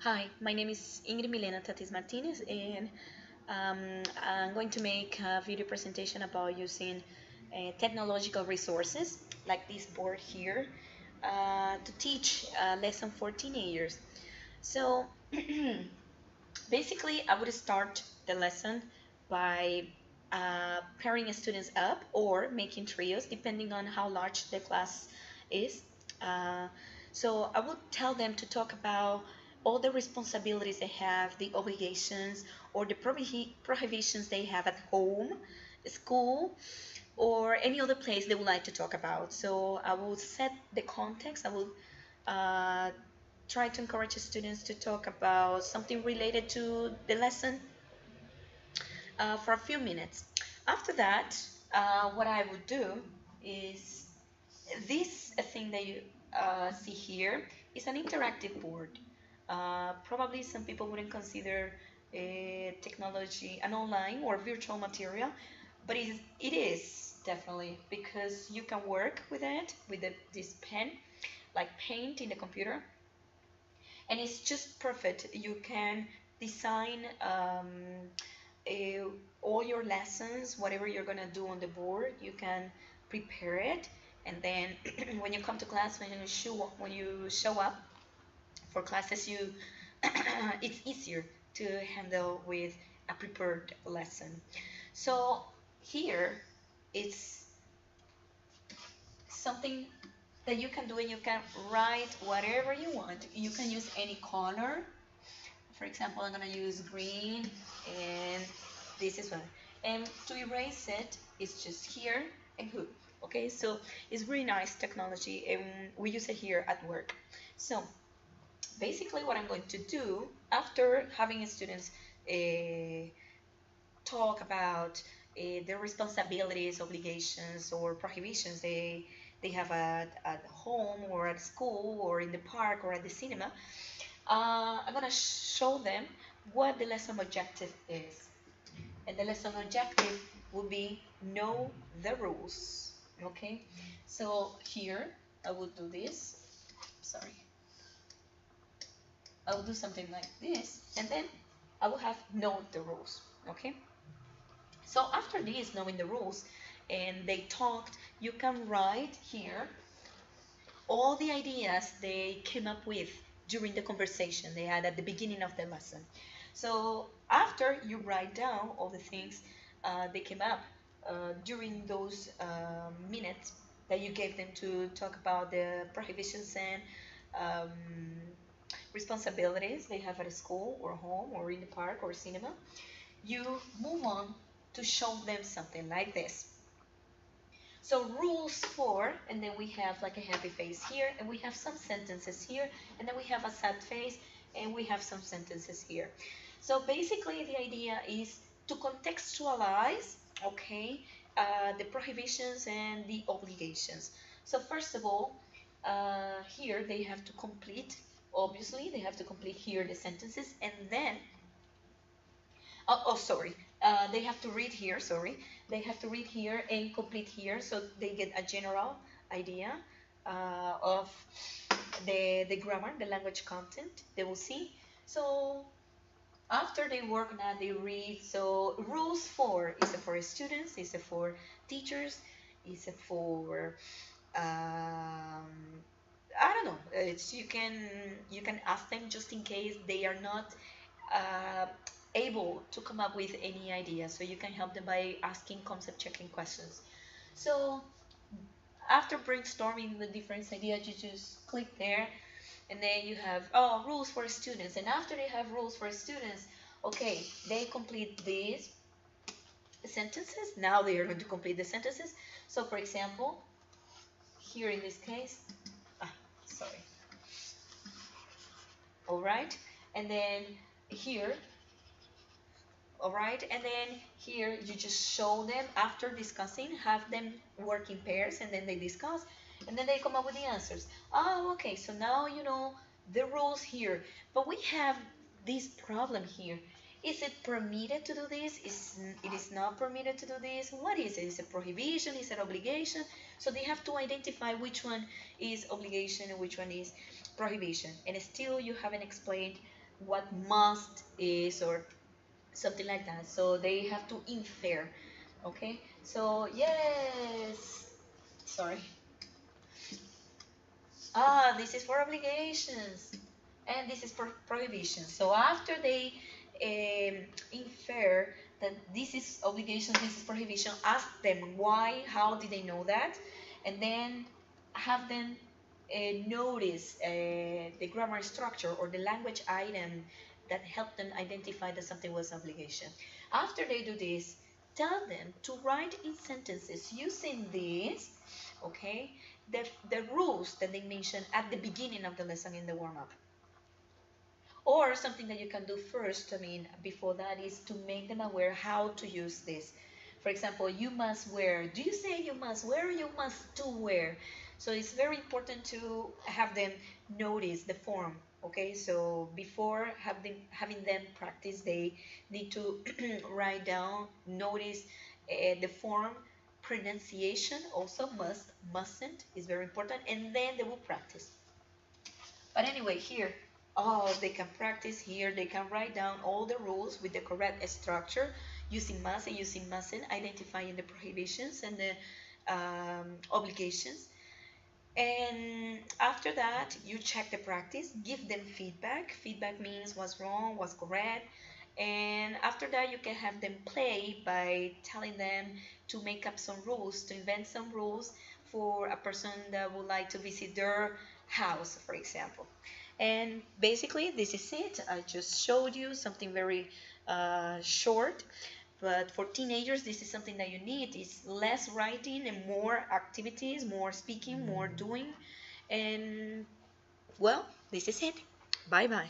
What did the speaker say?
Hi, my name is Ingrid Tatis Martinez, and I'm going to make a video presentation about using technological resources like this board here to teach lesson for teenagers. So basically, I would start the lesson by pairing students up or making trios depending on how large the class is. Uh, so I would tell them to talk about all the responsibilities they have, the obligations, or the prohibitions they have at home, school, or any other place they would like to talk about. So I will set the context. I will uh, try to encourage students to talk about something related to the lesson for a few minutes. After that, what I would do is this thing that you see here is an interactive board. Probably some people wouldn't consider technology an online or virtual material, but it is definitely because you can work with it with this pen, like paint in the computer, and it's just perfect. You can design a, all your lessons, whatever you're gonna do on the board. You can prepare it, and then when you come to class, when you show up for classes, you it's easier to handle with a prepared lesson. So here it's something that you can do, and you can write whatever you want. You can use any color. For example, I'm gonna use green, and this is one. And to erase it, it's just here and hoop. Okay, so it's really nice technology, and we use it here at work. So basically, what I'm going to do after having students uh, talk about their responsibilities, obligations, or prohibitions they have at home or at school or in the park or at the cinema, I'm going to show them what the lesson objective is. And the lesson objective will be know the rules. Okay? So here, I will do this. Sorry. I will do something like this. And then I will have know the rules. Okay? So after this, knowing the rules, and they talked, you can write here all the ideas they came up with during the conversation they had at the beginning of the lesson. So after you write down all the things they came up during those minutes that you gave them to talk about the prohibitions and um, responsibilities they have at a school or home or in the park or cinema, you move on to show them something like this. So rules for, and then we have like a happy face here, and we have some sentences here, and then we have a sad face, and we have some sentences here. So basically the idea is to contextualize, okay, the prohibitions and the obligations. So first of all, here they have to complete, obviously, they have to complete here the sentences, and then sorry. They have to read here, sorry. They have to read here and complete here so they get a general idea of the grammar, the language content they will see. So after they work now, they read. So rules for is it for students, is it for teachers, is it for I don't know. It's you can ask them just in case they are not uh, able to come up with any idea. So you can help them by asking concept checking questions. So after brainstorming the different ideas, you just click there, and then you have rules for students. And after they have rules for students, okay, they complete these sentences. Now they are going to complete the sentences. So for example, here in this case, sorry. All right, and then here, all right, and then here you just show them after discussing, have them work in pairs, and then they discuss, and then they come up with the answers. Oh, okay, so now you know the rules here, but we have this problem here. Is it permitted to do this? It is not permitted to do this? What is it? Is it prohibition? Is it obligation? So they have to identify which one is obligation and which one is prohibition. And still you haven't explained what must is or something like that. So they have to infer. Okay. So yes. Sorry. This is for obligations, and this is for prohibitions. So after they infer that this is obligation, this is prohibition, ask them why, how did they know that, and then have them notice the grammar structure or the language item that helped them identify that something was obligation. After they do this, tell them to write in sentences using this, okay, the rules that they mentioned at the beginning of the lesson in the warm-up. Or something that you can do first, I mean, before that is to make them aware how to use this. For example, you must wear. Do you say you must wear or you must to wear? So it's very important to have them notice the form. Okay, so before having them practice, they need to write down, notice the form, pronunciation also must, mustn't is very important, and then they will practice. But anyway, here, oh, they can practice here. They can write down all the rules with the correct structure, using must and using mustn't, identifying the prohibitions and the obligations. And after that, you check the practice, give them feedback. Feedback means what's wrong, what's correct. And after that, you can have them play by telling them to make up some rules, to invent some rules for a person that would like to visit their house, for example. And basically, this is it. I just showed you something very short. But for teenagers, this is something that you need. It's less writing and more activities, more speaking, more doing. And well, this is it. Bye bye.